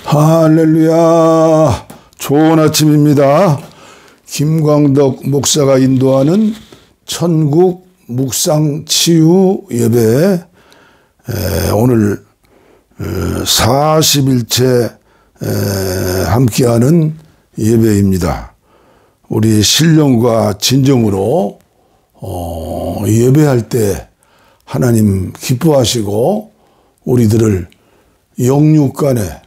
할렐루야. 좋은 아침입니다. 김광덕 목사가 인도하는 천국 묵상 치유 예배, 오늘 40일째 함께하는 예배입니다. 우리 신령과 진정으로 예배할 때 하나님 기뻐하시고 우리들을 영육간에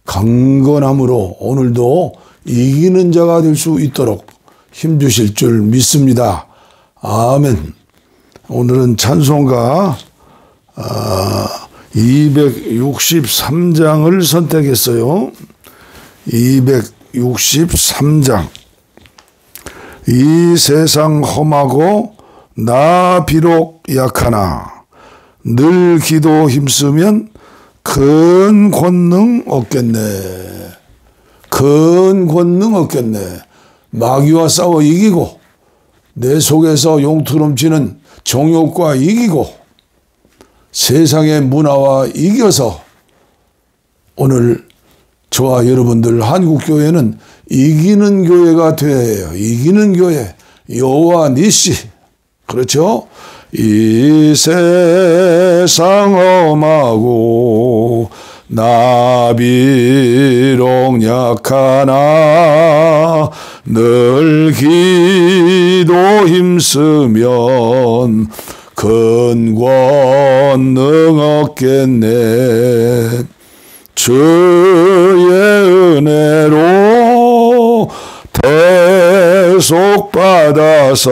강건함으로 오늘도 이기는 자가 될 수 있도록 힘주실 줄 믿습니다. 아멘. 오늘은 찬송가 263장을 선택했어요. 263장. 이 세상 험하고 나 비록 약하나 늘 기도 힘쓰면 큰 권능 얻겠네. 큰 권능 얻겠네. 마귀와 싸워 이기고 내 속에서 용투 넘치는 정욕과 이기고 세상의 문화와 이겨서 오늘 저와 여러분들 한국교회는 이기는 교회가 되어야 해요. 이기는 교회. 여호와 니시. 그렇죠? 이 세상 험하고 나 비록 약하나 늘 기도 힘쓰면 큰 권능 얻겠네. 주의 은혜로 대속받아서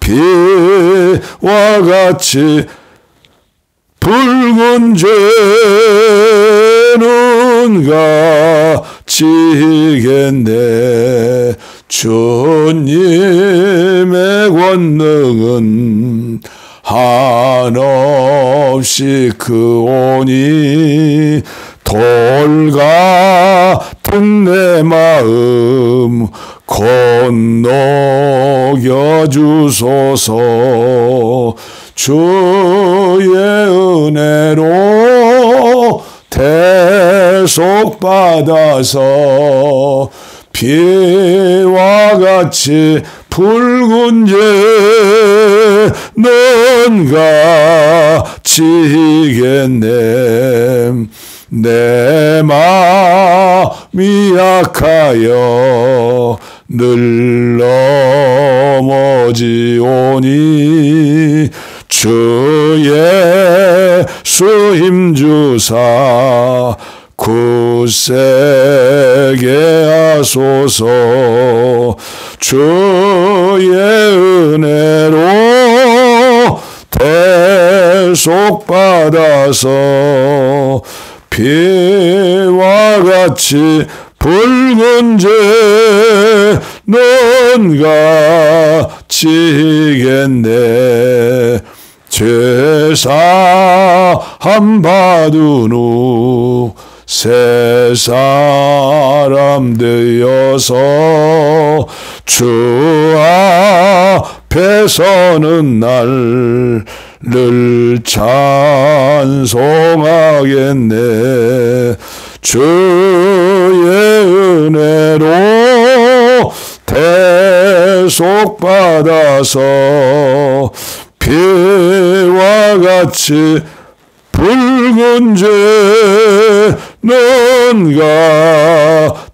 피와 같이 붉은 죄는 가지겠네. 주님의 권능은 한없이 크오니 돌 같은 내 마음 건너겨 주소서. 주의 은혜로 대속받아서 피와 같이 붉은 죄는 가지겠네. 내 마음이 약하여 늘 넘어지오니 주 예수 힘주사 굳세게 하소서. 주의 은혜로 대속받아서 피와 같이 붉은 죄는 가지겠네. 죄사함 받은 후 새 사람 되어서 주 앞에 서는 날을 찬송하겠네. 주의 은혜로 대속받아서 피와 같이 붉은 죄는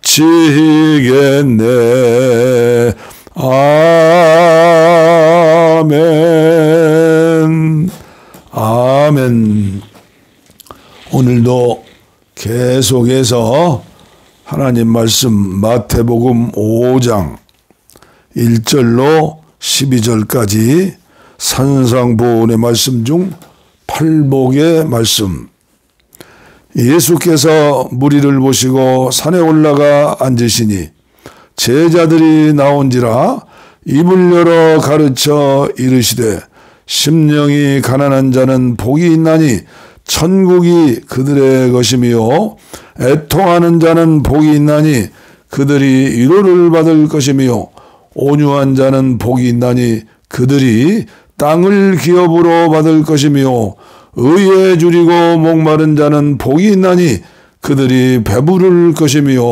가지겠네. 아멘. 아멘. 오늘도 계속해서 하나님 말씀 마태복음 5장 1절로 12절까지 산상보훈의 말씀 중 팔복의 말씀. 예수께서 무리를 보시고 산에 올라가 앉으시니 제자들이 나온지라 입을 열어 가르쳐 이르시되 심령이 가난한 자는 복이 있나니 천국이 그들의 것이며 애통하는 자는 복이 있나니 그들이 위로를 받을 것이며 온유한 자는 복이 있나니 그들이 땅을 기업으로 받을 것이며 의에 줄이고 목마른 자는 복이 있나니 그들이 배부를 것이며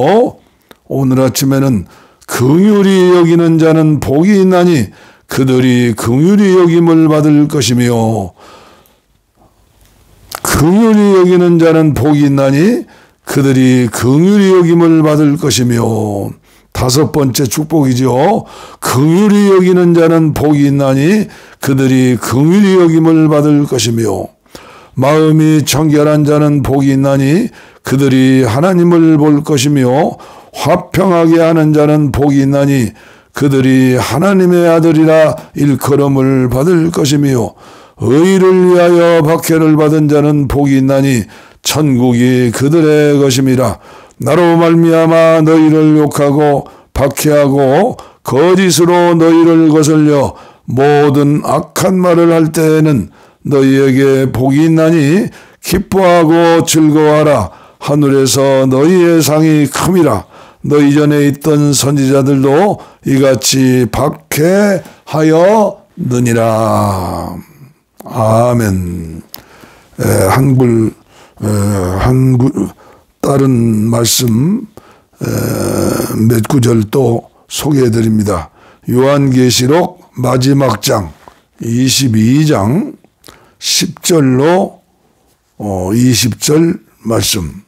오늘 아침에는 긍휼히 여기는 자는 복이 있나니 그들이 긍휼히 여김을 받을 것이며 긍휼히 여기는 자는 복이 있나니 그들이 긍휼히 여김을 받을 것이며 다섯 번째 축복이죠. 긍휼히 여기는 자는 복이 있나니 그들이 긍휼히 여김을 받을 것이며 마음이 청결한 자는 복이 있나니 그들이 하나님을 볼 것이며 화평하게 하는 자는 복이 있나니 그들이 하나님의 아들이라 일컬음을 받을 것이며 의를 위하여 박해를 받은 자는 복이 있나니 천국이 그들의 것임이라. 나로 말미암아 너희를 욕하고 박해하고 거짓으로 너희를 거슬려 모든 악한 말을 할 때에는 너희에게 복이 있나니 기뻐하고 즐거워하라. 하늘에서 너희의 상이 큼이라. 너희 전에 있던 선지자들도 이같이 박해하였느니라. 아멘. 한글 다른 말씀 몇 구절 또 소개해 드립니다. 요한계시록 마지막 장 22장 10절로 20절 말씀.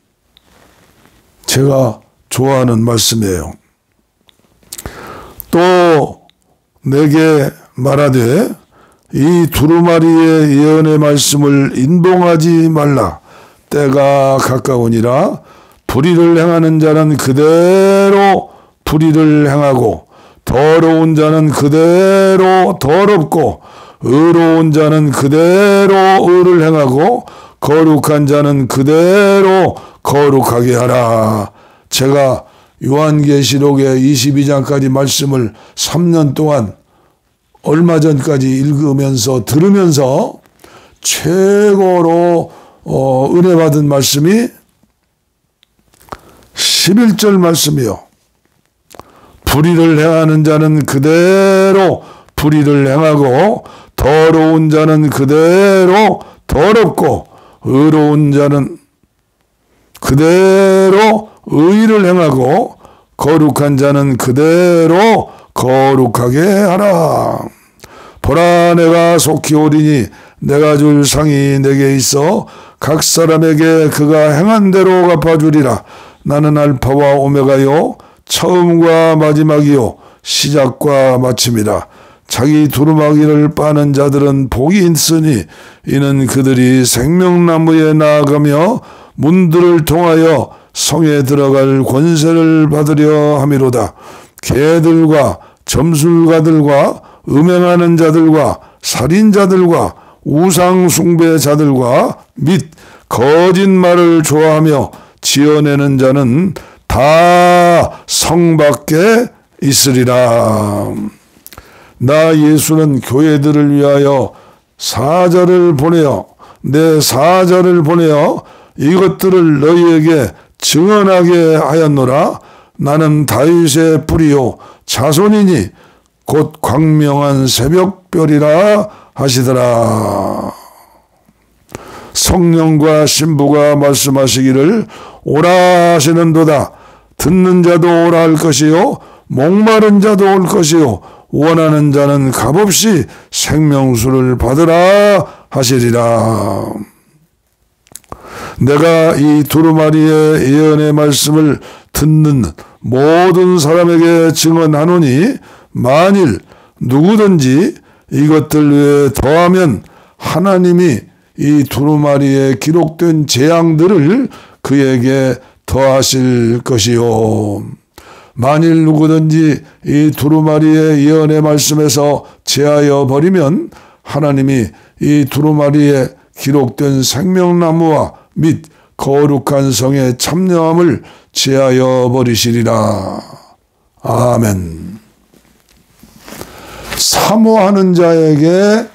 제가 좋아하는 말씀이에요. 또 내게 말하되 이 두루마리의 예언의 말씀을 인봉하지 말라. 때가 가까우니라. 불의를 행하는 자는 그대로 불의를 행하고 더러운 자는 그대로 더럽고 의로운 자는 그대로 의를 행하고 거룩한 자는 그대로 거룩하게 하라. 제가 요한계시록의 22장까지 말씀을 3년 동안 얼마 전까지 읽으면서 들으면서 최고로 은혜 받은 말씀이 11절 말씀이요. 불의를 행하는 자는 그대로 불의를 행하고 더러운 자는 그대로 더럽고 의로운 자는 그대로 의를 행하고 거룩한 자는 그대로 거룩하게 하라. 보라 내가 속히 오리니 내가 줄 상이 내게 있어 각 사람에게 그가 행한 대로 갚아주리라. 나는 알파와 오메가요 처음과 마지막이요 시작과 마침이라. 자기 두루마기를 빠는 자들은 복이 있으니 이는 그들이 생명나무에 나아가며 문들을 통하여 성에 들어갈 권세를 받으려 함이로다. 개들과 점술가들과 음행하는 자들과 살인자들과 우상 숭배자들과 및 거짓말을 좋아하며 지어내는 자는 다 성 밖에 있으리라. 나 예수는 교회들을 위하여 사자를 보내어 내 사자를 보내어 이것들을 너희에게 증언하게 하였노라. 나는 다윗의 뿌리요 자손이니 곧 광명한 새벽별이라 하시더라. 성령과 신부가 말씀하시기를 오라 하시는도다. 듣는 자도 오라 할 것이요 목마른 자도 올 것이요 원하는 자는 값없이 생명수를 받으라 하시리라. 내가 이 두루마리의 예언의 말씀을 듣는 모든 사람에게 증언하노니 만일 누구든지 이것들 외에 더하면 하나님이 이 두루마리에 기록된 재앙들을 그에게 더하실 것이요. 만일 누구든지 이 두루마리의 예언의 말씀에서 제하여 버리면 하나님이 이 두루마리에 기록된 생명나무와 및 거룩한 성의 참여함을 제하여 버리시리라. 아멘. 사모하는 자에게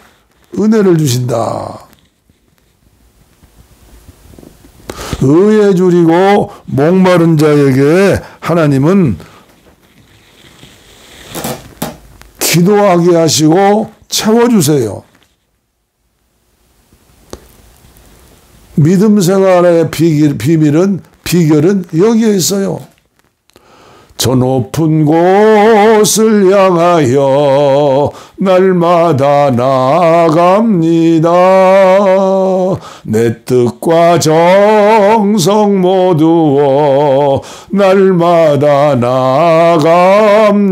은혜를 주신다. 의에 줄이고 목마른 자에게 하나님은 기도하게 하시고 채워주세요. 믿음 생활의 비밀은 비결은 여기에 있어요. 저 높은 곳을 향하여 날마다 나아갑니다. 내 뜻과 정성 모두어 날마다 나아갑니다.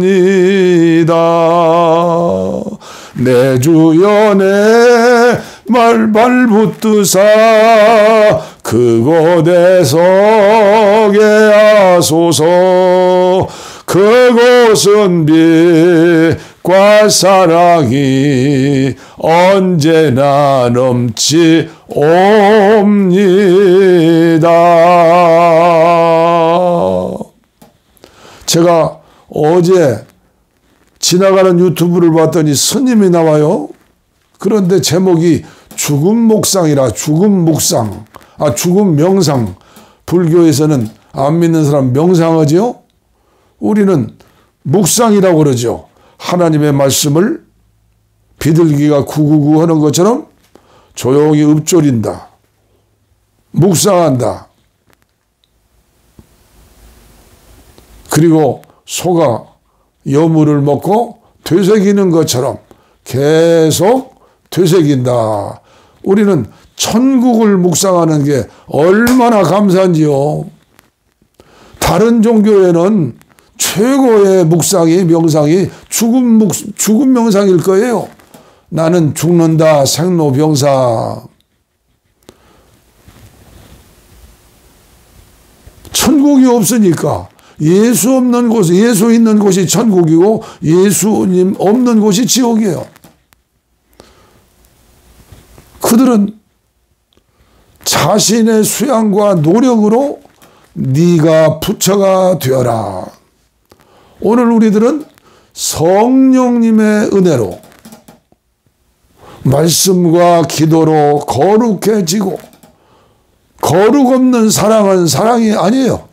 내 주여 내 말 붙드사 그곳에 서게 하소서. 그곳은 빛과 사랑이 언제나 넘치옵니다. 제가 어제 지나가는 유튜브를 봤더니 스님이 나와요. 그런데 제목이 죽음 묵상이라. 죽음 묵상. 죽음 명상. 불교에서는 안 믿는 사람 명상하지요? 우리는 묵상이라고 그러죠. 하나님의 말씀을 비둘기가 구구구 하는 것처럼 조용히 읊조린다. 묵상한다. 그리고 소가 여물을 먹고 되새기는 것처럼 계속 되새긴다. 우리는 천국을 묵상하는 게 얼마나 감사한지요. 다른 종교에는 최고의 묵상이 명상이 죽음 명상일 거예요. 나는 죽는다 생로병사. 천국이 없으니까 예수 없는 곳, 예수 있는 곳이 천국이고 예수님 없는 곳이 지옥이에요. 그들은 자신의 수양과 노력으로 네가 부처가 되어라. 오늘 우리들은 성령님의 은혜로 말씀과 기도로 거룩해지고, 거룩 없는 사랑은 사랑이 아니에요.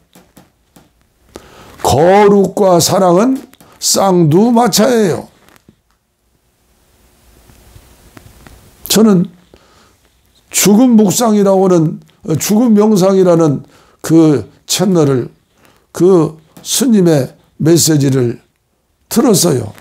거룩과 사랑은 쌍두마차예요. 저는 죽음 묵상이라고 하는, 죽음 명상이라는 그 채널을, 그 스님의 메시지를 들었어요.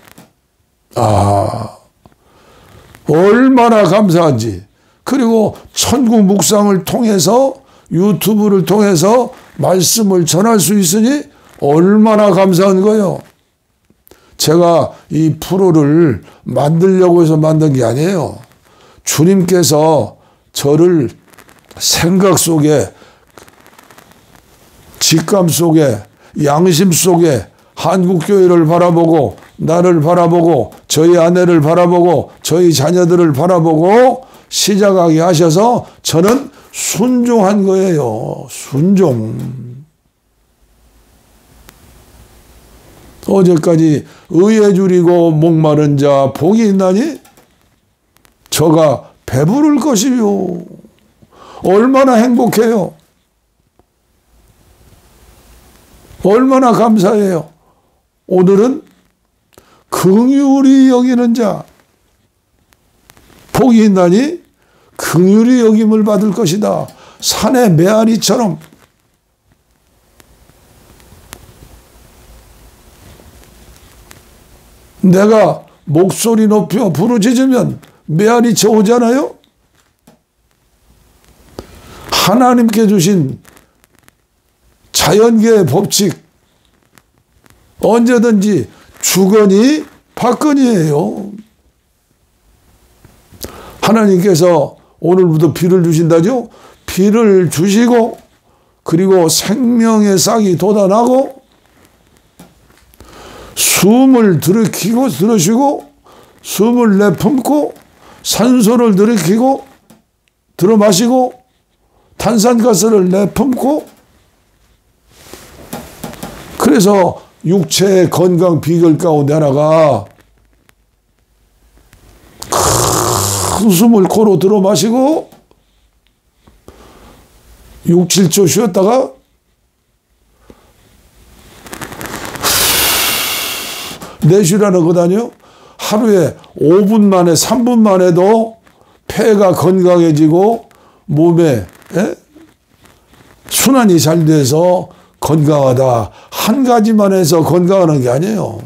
얼마나 감사한지. 그리고 천국 묵상을 통해서, 유튜브를 통해서 말씀을 전할 수 있으니 얼마나 감사한 거예요. 제가 이 프로를 만들려고 해서 만든 게 아니에요. 주님께서 저를 생각 속에, 직감 속에, 양심 속에 한국교회를 바라보고, 나를 바라보고, 저희 아내를 바라보고, 저희 자녀들을 바라보고 시작하게 하셔서 저는 순종한 거예요. 순종. 어제까지 의에 줄이고 목마른 자 복이 있나니 저가 배부를 것이요. 얼마나 행복해요. 얼마나 감사해요. 오늘은 긍휼히 여기는 자 복이 있나니 긍휼히 여김을 받을 것이다. 산의 메아리처럼 내가 목소리 높여 부르짖으면 메아리쳐 오잖아요. 하나님께 주신 자연계의 법칙, 언제든지 주거니 받거니예요. 하나님께서 오늘부터 비를 주신다죠. 비를 주시고, 그리고 생명의 싹이 돋아나고, 숨을 들이쉬고, 숨을 내품고, 산소를 들이키고 들어 마시고, 탄산가스를 내품고, 그래서 육체의 건강 비결 가운데 하나가 큰 숨을 코로 들어 마시고 6, 7초 쉬었다가 내쉬라는 거다니요. 하루에 5분 만에 3분 만에도 폐가 건강해지고 몸에 순환이 잘 돼서 건강하다. 한 가지만 해서 건강하는 게 아니에요.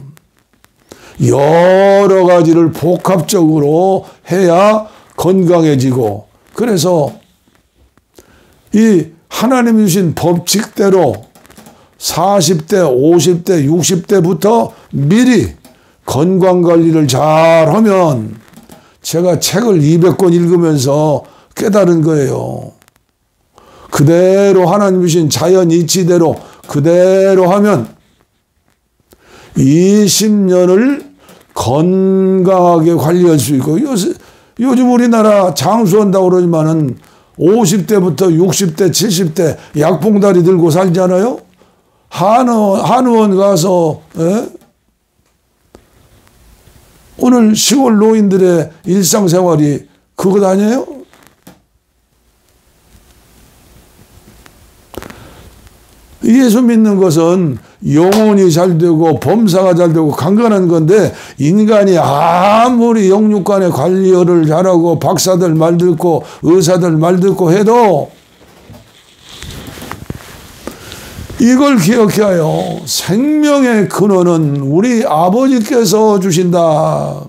여러 가지를 복합적으로 해야 건강해지고, 그래서 이 하나님이 주신 법칙대로 40대, 50대, 60대부터 미리 건강관리를 잘하면, 제가 책을 200권 읽으면서 깨달은 거예요. 그대로 하나님 주신 자연 이치대로 그대로 하면 20년을 건강하게 관리할 수 있고, 요즘 우리나라 장수한다고 그러지만은 50대부터 60대, 70대 약봉다리 들고 살잖아요. 한의원 가서, 오늘 시골 노인들의 일상생활이 그것 아니에요? 예수 믿는 것은 영혼이 잘 되고 범사가 잘 되고 강건한 건데, 인간이 아무리 영육간의 관리를 잘하고 박사들 말 듣고 의사들 말 듣고 해도 이걸 기억해요. 생명의 근원은 우리 아버지께서 주신다.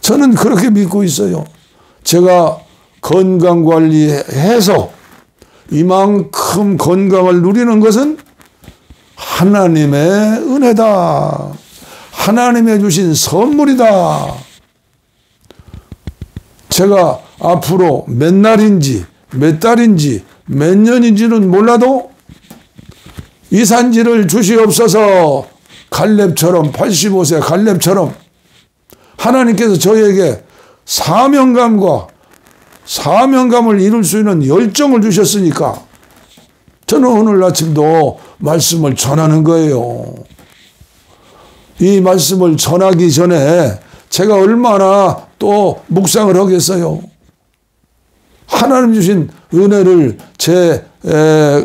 저는 그렇게 믿고 있어요. 제가 건강관리해서 이만큼 건강을 누리는 것은 하나님의 은혜다. 하나님의 주신 선물이다. 제가 앞으로 몇 날인지 몇 달인지 몇 년인지는 몰라도 이 산지를 주시옵소서. 갈렙처럼, 85세 갈렙처럼 하나님께서 저에게 사명감을 이룰 수 있는 열정을 주셨으니까 저는 오늘 아침도 말씀을 전하는 거예요. 이 말씀을 전하기 전에 제가 얼마나 또 묵상을 하겠어요. 하나님 주신 은혜를 제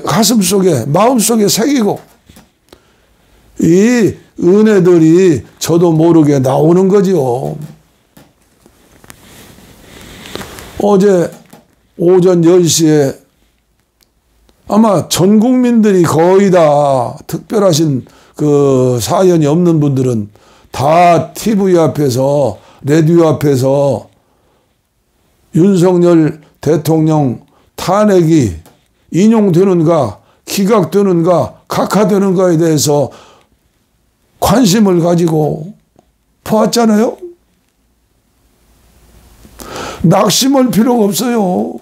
가슴 속에, 마음 속에 새기고, 이 은혜들이 저도 모르게 나오는 거지요. 어제 오전 10시에 아마 전 국민들이 거의 다 특별하신 그 사연이 없는 분들은 다 TV 앞에서, 라디오 앞에서 윤석열 대통령 탄핵이 인용되는가, 기각되는가, 각하되는가에 대해서 관심을 가지고 보았잖아요. 낙심할 필요가 없어요.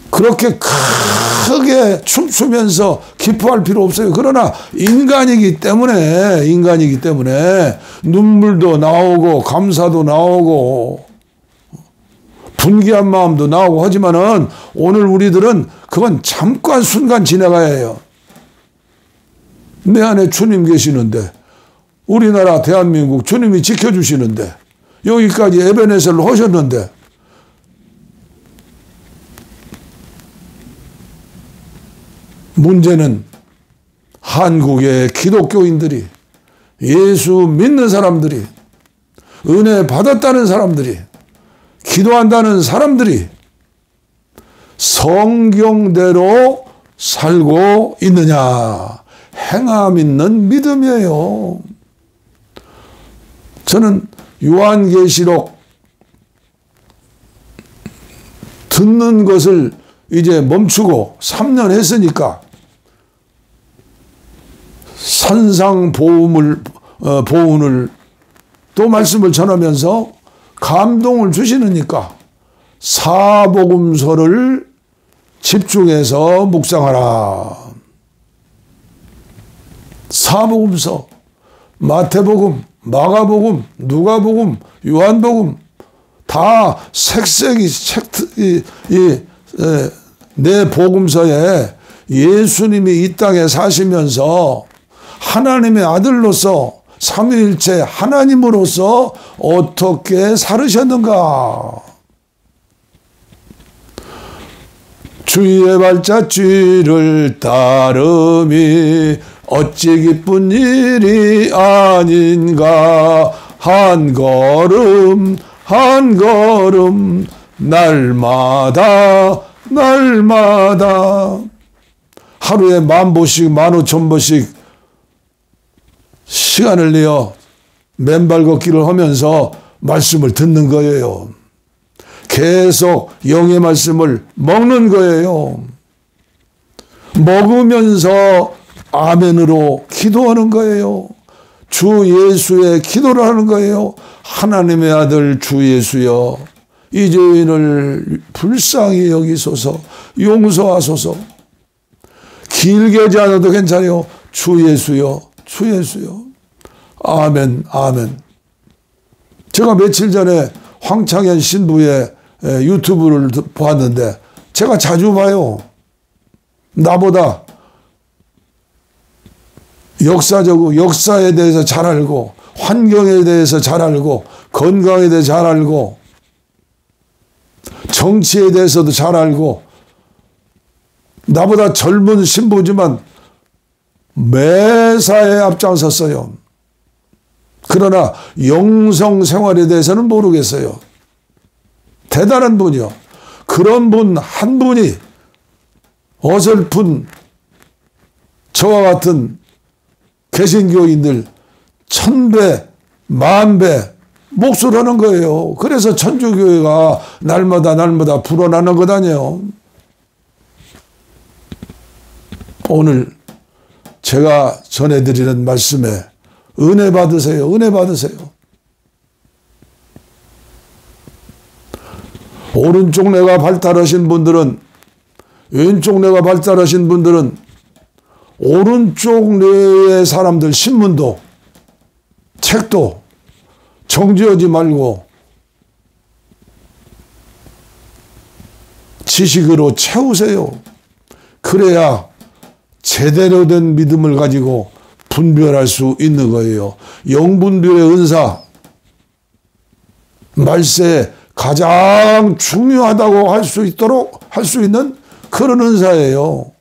그렇게 크게 춤추면서 기뻐할 필요 없어요. 그러나 인간이기 때문에 눈물도 나오고 감사도 나오고 분개한 마음도 나오고 하지만은 오늘 우리들은 그건 잠깐 순간 지나가야 해요. 내 안에 주님 계시는데, 우리나라 대한민국 주님이 지켜주시는데, 여기까지 에베네셀로 하셨는데, 문제는 한국의 기독교인들이, 예수 믿는 사람들이, 은혜 받았다는 사람들이, 기도한다는 사람들이 성경대로 살고 있느냐, 행함 있는 믿음이에요. 저는 요한계시록 듣는 것을 이제 멈추고 3년 했으니까 산상보훈을 또 말씀을 전하면서 감동을 주시니까 사복음서를 집중해서 묵상하라. 사복음서, 마태복음, 마가복음, 누가복음, 요한복음 다 색색이 내 복음서에 예수님이 이 땅에 사시면서 하나님의 아들로서 삼위일체 하나님으로서 어떻게 살으셨는가. 주의 발자취를 따름이 어찌 기쁜 일이 아닌가. 한 걸음 한 걸음 날마다 날마다 하루에 10,000보씩 15,000보씩 시간을 내어 맨발 걷기를 하면서 말씀을 듣는 거예요. 계속 영의 말씀을 먹는 거예요. 먹으면서 아멘으로 기도하는 거예요. 주 예수의 기도를 하는 거예요. 하나님의 아들 주 예수여, 이 죄인을 불쌍히 여기소서, 용서하소서. 길게 하지 않아도 괜찮아요. 주 예수여, 주 예수여. 아멘, 아멘. 제가 며칠 전에 황창현 신부의 유튜브를 보았는데, 제가 자주 봐요. 나보다 역사에 대해서 잘 알고, 환경에 대해서 잘 알고, 건강에 대해서 잘 알고, 정치에 대해서도 잘 알고, 나보다 젊은 신부지만 매사에 앞장섰어요. 그러나 영성 생활에 대해서는 모르겠어요. 대단한 분이요. 그런 분 한 분이 어설픈 저와 같은 개신교인들 1000배, 10,000배 몫을 하는 거예요. 그래서 천주교회가 날마다 불어나는 것 아니에요. 오늘 제가 전해드리는 말씀에 은혜 받으세요. 은혜 받으세요. 오른쪽 뇌가 발달하신 분들은, 왼쪽 뇌가 발달하신 분들은 오른쪽 뇌의 사람들 신문도 책도 정지하지 말고 지식으로 채우세요. 그래야 제대로 된 믿음을 가지고 분별할 수 있는 거예요. 영분별의 은사, 말세에 가장 중요하다고 할 수 있도록 할 수 있는 그런 은사예요.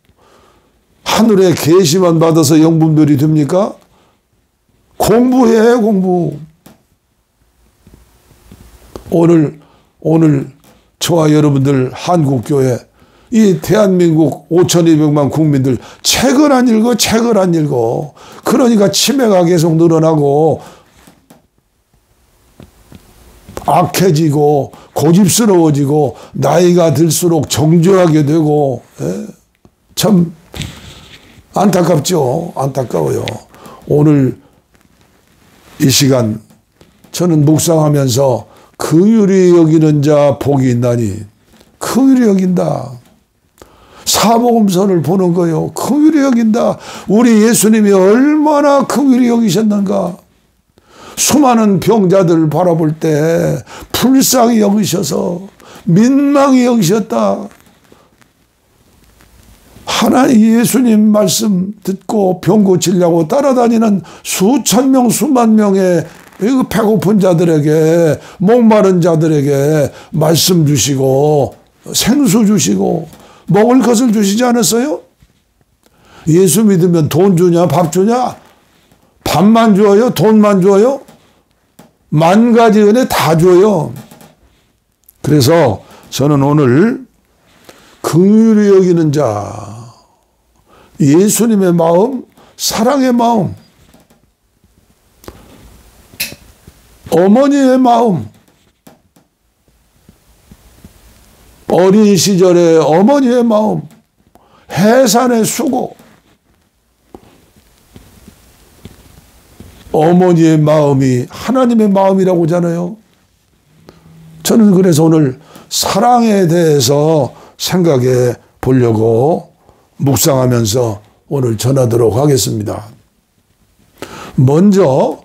하늘에 계시만 받아서 영분별이 됩니까? 공부해, 공부. 오늘 저와 여러분들 한국교회, 이 대한민국 5,200만 국민들 책을 안 읽어, 책을 안 읽어. 그러니까 치매가 계속 늘어나고 악해지고 고집스러워지고 나이가 들수록 정죄하게 되고, 참 안타깝죠. 안타까워요. 오늘 이 시간 저는 묵상하면서 긍휼히 여기는 자 복이 있나니, 긍휼히 여긴다. 사복음서를 보는 거예요. 긍휼히 여긴다. 우리 예수님이 얼마나 긍휼히 여기셨는가. 수많은 병자들을 바라볼 때 불쌍히 여기셔서 민망히 여기셨다. 하나님 예수님 말씀 듣고 병 고치려고 따라다니는 수천 명 수만 명의 배고픈 자들에게, 목마른 자들에게 말씀 주시고 생수 주시고 먹을 것을 주시지 않았어요? 예수 믿으면 돈 주냐, 밥 주냐? 밥만 줘요? 돈만 줘요? 10,000가지 은혜 다 줘요. 그래서 저는 오늘 긍휼히 여기는 자, 예수님의 마음, 사랑의 마음, 어머니의 마음, 어린 시절의 어머니의 마음, 해산의 수고, 어머니의 마음이 하나님의 마음이라고 하잖아요. 저는 그래서 오늘 사랑에 대해서 생각해 보려고 묵상하면서 오늘 전하도록 하겠습니다. 먼저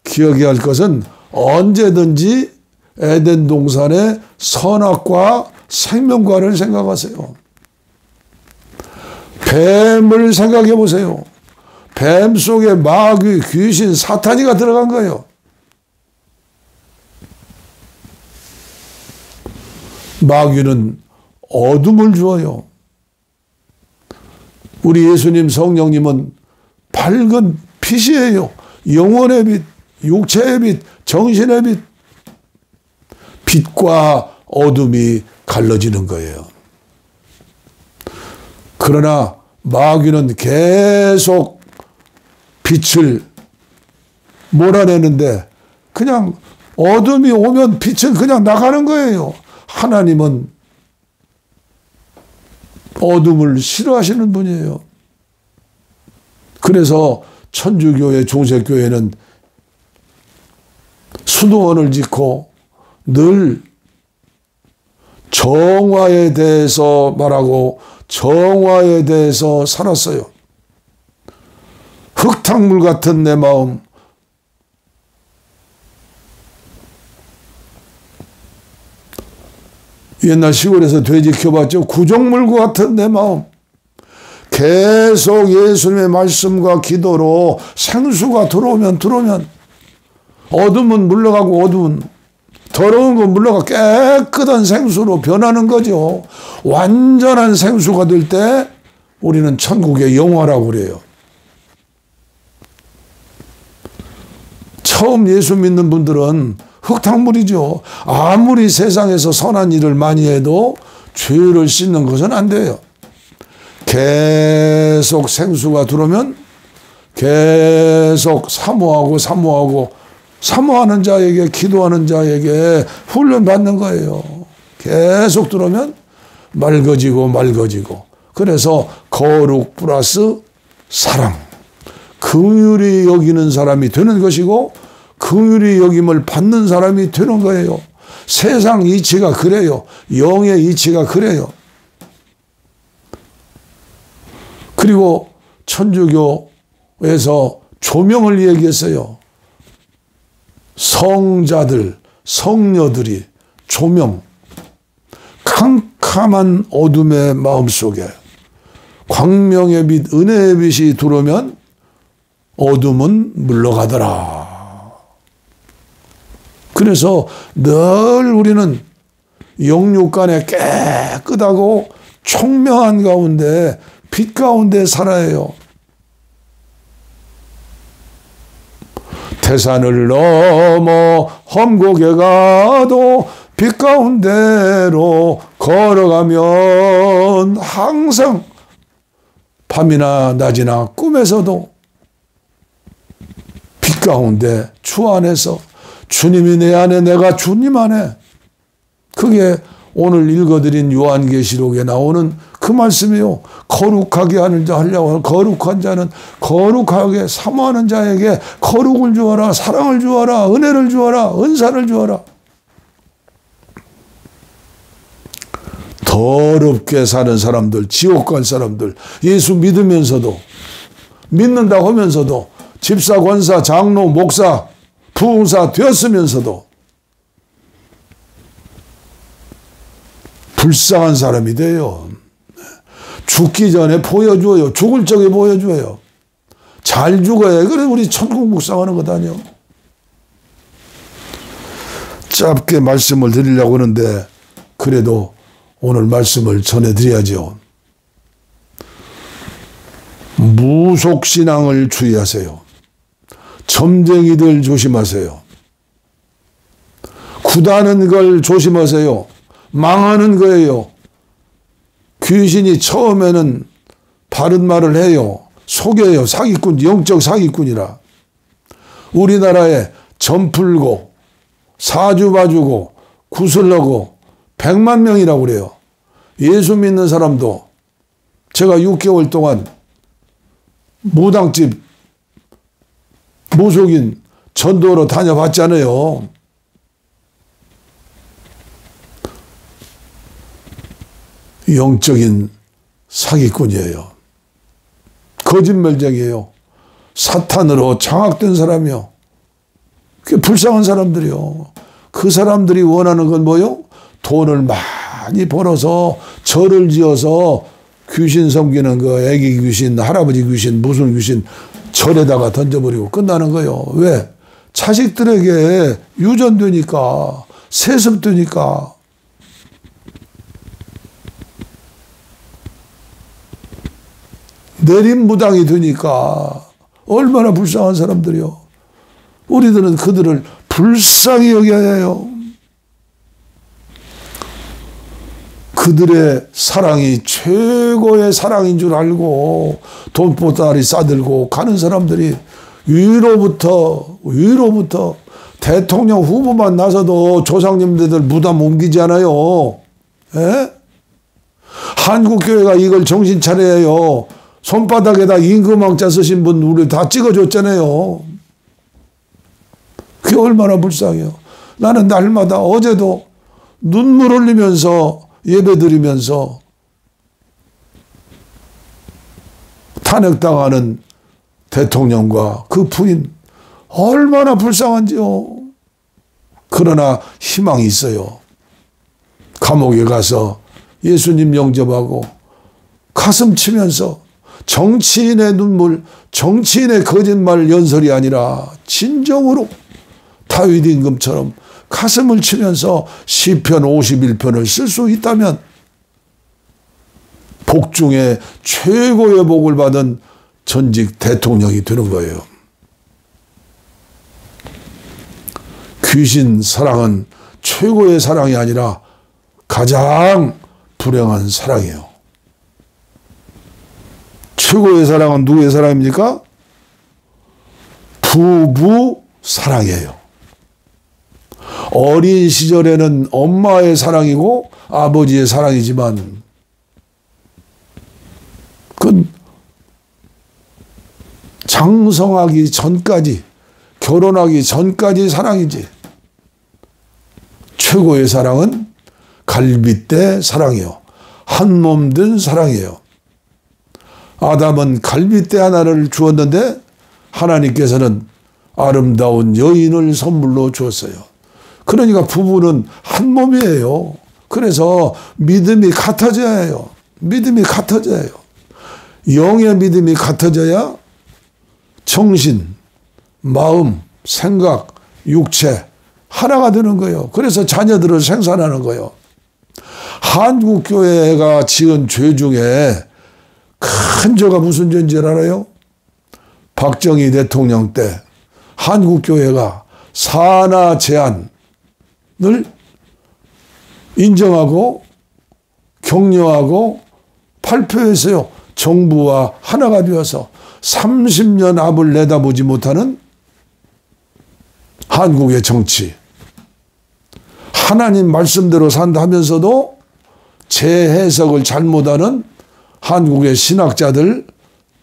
기억해야 할 것은 언제든지 에덴 동산의 선악과 생명과를 생각하세요. 뱀을 생각해 보세요. 뱀 속에 마귀, 귀신, 사탄이가 들어간 거예요. 마귀는 어둠을 주어요. 우리 예수님 성령님은 밝은 빛이에요. 영혼의 빛, 육체의 빛, 정신의 빛. 빛과 어둠이 갈라지는 거예요. 그러나 마귀는 계속 빛을 몰아내는데 그냥 어둠이 오면 빛은 그냥 나가는 거예요. 하나님은 어둠을 싫어하시는 분이에요. 그래서 천주교회, 중세교회는 수도원을 짓고 늘 정화에 대해서 말하고 정화에 대해서 살았어요. 흙탕물 같은 내 마음, 옛날 시골에서 돼지 키워봤죠. 구정물과 같은 내 마음. 계속 예수님의 말씀과 기도로 생수가 들어오면 어둠은 물러가고 어둠은 더러운 건 물러가 깨끗한 생수로 변하는 거죠. 완전한 생수가 될 때 우리는 천국의 영화라고 그래요. 처음 예수 믿는 분들은 흙탕물이죠. 아무리 세상에서 선한 일을 많이 해도 죄를 씻는 것은 안 돼요. 계속 생수가 들어오면 계속 사모하고 사모하는 자에게, 기도하는 자에게 훈련 받는 거예요. 계속 들어오면 맑아지고 그래서 거룩 플러스 사랑, 긍휼히 여기는 사람이 되는 것이고 긍휼히 여김을 받는 사람이 되는 거예요. 세상 이치가 그래요. 영의 이치가 그래요. 그리고 천주교에서 조명을 얘기했어요. 성자들, 성녀들이 조명, 캄캄한 어둠의 마음속에 광명의 빛, 은혜의 빛이 들어오면 어둠은 물러가더라. 그래서 늘 우리는 영육간에 깨끗하고 총명한 가운데, 빛 가운데 살아요. 태산을 넘어 험곡에 가도 빛 가운데로 걸어가면 항상 밤이나 낮이나 꿈에서도 빛 가운데 주 안에서 주님이 내 안에 내가 주님 안에, 그게 오늘 읽어드린 요한계시록에 나오는 그 말씀이요. 거룩하게 하는 자 하려고 하는 거룩한 자는 거룩하게 사모하는 자에게 거룩을 주어라, 사랑을 주어라, 은혜를 주어라, 은사를 주어라. 더럽게 사는 사람들, 지옥 갈 사람들, 예수 믿으면서도, 믿는다고 하면서도 집사, 권사, 장로, 목사, 부흥사 되었으면서도 불쌍한 사람이 돼요. 죽기 전에 보여줘요. 죽을 적에 보여줘요. 잘 죽어야 그래 우리 천국 묵상하는 것 아니요. 짧게 말씀을 드리려고 하는데 그래도 오늘 말씀을 전해드려야죠. 무속신앙을 주의하세요. 점쟁이들 조심하세요. 굳하는 걸 조심하세요. 망하는 거예요. 귀신이 처음에는 바른 말을 해요. 속여요. 사기꾼, 영적 사기꾼이라. 우리나라에 점 풀고 사주 봐주고 구슬하고 100만 명이라고 그래요. 예수 믿는 사람도 제가 6개월 동안 무당집 무속인 전도로 다녀봤잖아요. 영적인 사기꾼이에요. 거짓말쟁이에요. 사탄으로 장악된 사람이요. 그 불쌍한 사람들이요. 그 사람들이 원하는 건 뭐요? 돈을 많이 벌어서 절을 지어서 귀신 섬기는 거, 애기 귀신, 할아버지 귀신, 무슨 귀신 절에다가 던져버리고 끝나는 거예요. 왜? 자식들에게 유전되니까, 세습되니까. 내림무당이 되니까 얼마나 불쌍한 사람들이요. 우리들은 그들을 불쌍히 여겨야 해요. 그들의 사랑이 최고의 사랑인 줄 알고 돈보따리 싸들고 가는 사람들이 위로부터 대통령 후보만 나서도 조상님들 무덤 옮기지 않아요. 예? 한국교회가 이걸 정신 차려야 해요. 손바닥에다 임금왕자 쓰신 분 우리 다 찍어줬잖아요. 그게 얼마나 불쌍해요. 나는 날마다 어제도 눈물 흘리면서 예배드리면서 탄핵당하는 대통령과 그 부인 얼마나 불쌍한지요. 그러나 희망이 있어요. 감옥에 가서 예수님 영접하고 가슴 치면서 정치인의 눈물, 정치인의 거짓말 연설이 아니라 진정으로 다윗 임금처럼 가슴을 치면서 시편 51편을 쓸 수 있다면 복 중에 최고의 복을 받은 전직 대통령이 되는 거예요. 귀신 사랑은 최고의 사랑이 아니라 가장 불행한 사랑이에요. 최고의 사랑은 누구의 사랑입니까? 부부 사랑이에요. 어린 시절에는 엄마의 사랑이고 아버지의 사랑이지만 그건 장성하기 전까지, 결혼하기 전까지 사랑이지. 최고의 사랑은 갈빗대 사랑이요. 한 몸 된 사랑이에요. 아담은 갈빗대 하나를 주었는데 하나님께서는 아름다운 여인을 선물로 주었어요. 그러니까 부부는 한 몸이에요. 그래서 믿음이 같아져야 해요. 믿음이 같아져야 해요. 영의 믿음이 같아져야 정신, 마음, 생각, 육체 하나가 되는 거예요. 그래서 자녀들을 생산하는 거예요. 한국교회가 지은 죄 중에 큰 죄가 무슨 죄인 줄 알아요? 박정희 대통령 때 한국교회가 산하 제한을 인정하고 격려하고 발표했어요. 정부와 하나가 되어서 30년 앞을 내다보지 못하는 한국의 정치. 하나님 말씀대로 산다 하면서도 재해석을 잘못하는 한국의 신학자들,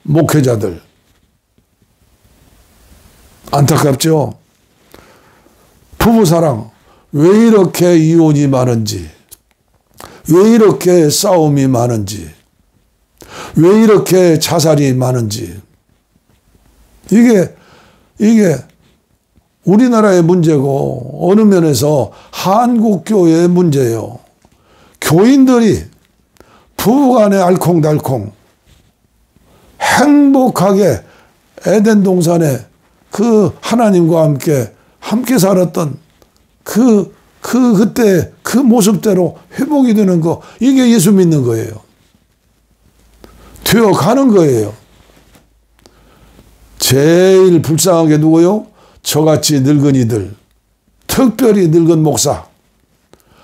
목회자들. 안타깝죠? 부부사랑, 왜 이렇게 이혼이 많은지, 왜 이렇게 싸움이 많은지, 왜 이렇게 자살이 많은지. 이게 우리나라의 문제고 어느 면에서 한국교회의 문제예요. 교인들이 부부간에 알콩달콩 행복하게 에덴 동산에 그 하나님과 함께 살았던 그때 그 모습대로 회복이 되는 거, 이게 예수 믿는 거예요. 되어 가는 거예요. 제일 불쌍한 게 누구요? 저같이 늙은이들, 특별히 늙은 목사,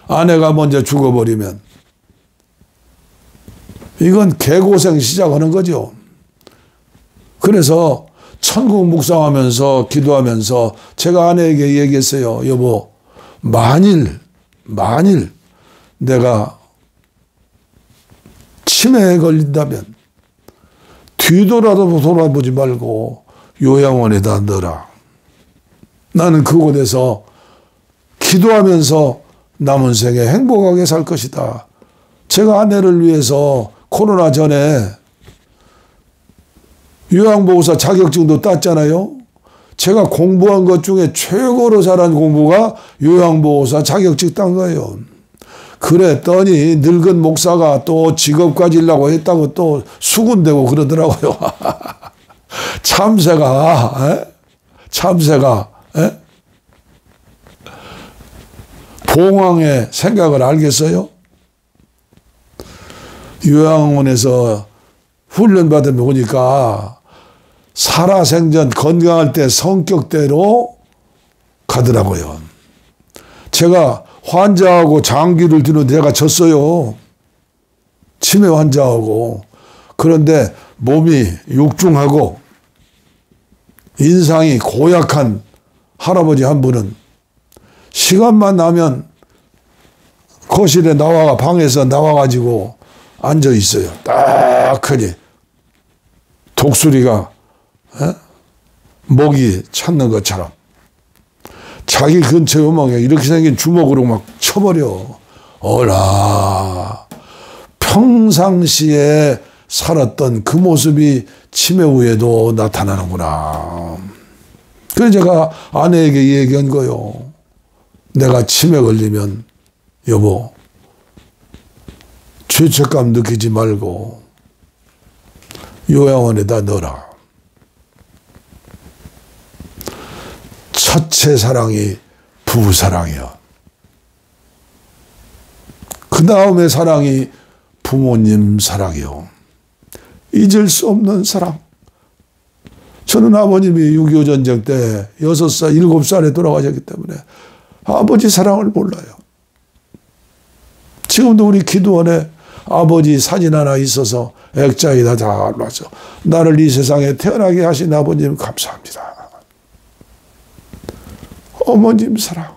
아내가 먼저 죽어버리면 이건 개고생 시작하는 거죠. 그래서 천국 묵상하면서 기도하면서 제가 아내에게 얘기했어요. 여보, 만일 내가 치매에 걸린다면 뒤돌아도 돌아보지 말고 요양원에다 넣어라. 나는 그곳에서 기도하면서 남은 생에 행복하게 살 것이다. 제가 아내를 위해서 코로나 전에 요양보호사 자격증도 땄잖아요. 제가 공부한 것 중에 최고로 잘한 공부가 요양보호사 자격증 딴 거예요. 그랬더니 늙은 목사가 또 직업 가지려고 했다고 또 수군대고 그러더라고요. 참새가 봉황의 생각을 알겠어요? 요양원에서 훈련받으면 오니까 살아생전 건강할 때 성격대로 가더라고요. 제가 환자하고 장기를 드는데 제가 졌어요. 치매 환자하고. 그런데 몸이 육중하고 인상이 고약한 할아버지 한 분은 시간만 나면 거실에 방에서 나와가지고 앉아 있어요. 딱 하니 독수리가 먹이 찾는 것처럼 자기 근처에 오면 이렇게 생긴 주먹으로 막 쳐버려. 어라, 평상시에 살았던 그 모습이 치매 후에도 나타나는구나. 그래서 제가 아내에게 얘기한 거요. 내가 치매 걸리면 여보, 죄책감 느끼지 말고 요양원에다 넣어라. 첫째 사랑이 부부 사랑이요. 그 다음에 사랑이 부모님 사랑이요. 잊을 수 없는 사랑. 저는 아버님이 6.25 전쟁 때 6살, 7살에 돌아가셨기 때문에 아버지 사랑을 몰라요. 지금도 우리 기도원에 아버지 사진 하나 있어서 액자에다 다 놨어. 나를 이 세상에 태어나게 하신 아버님 감사합니다. 어머님 사랑.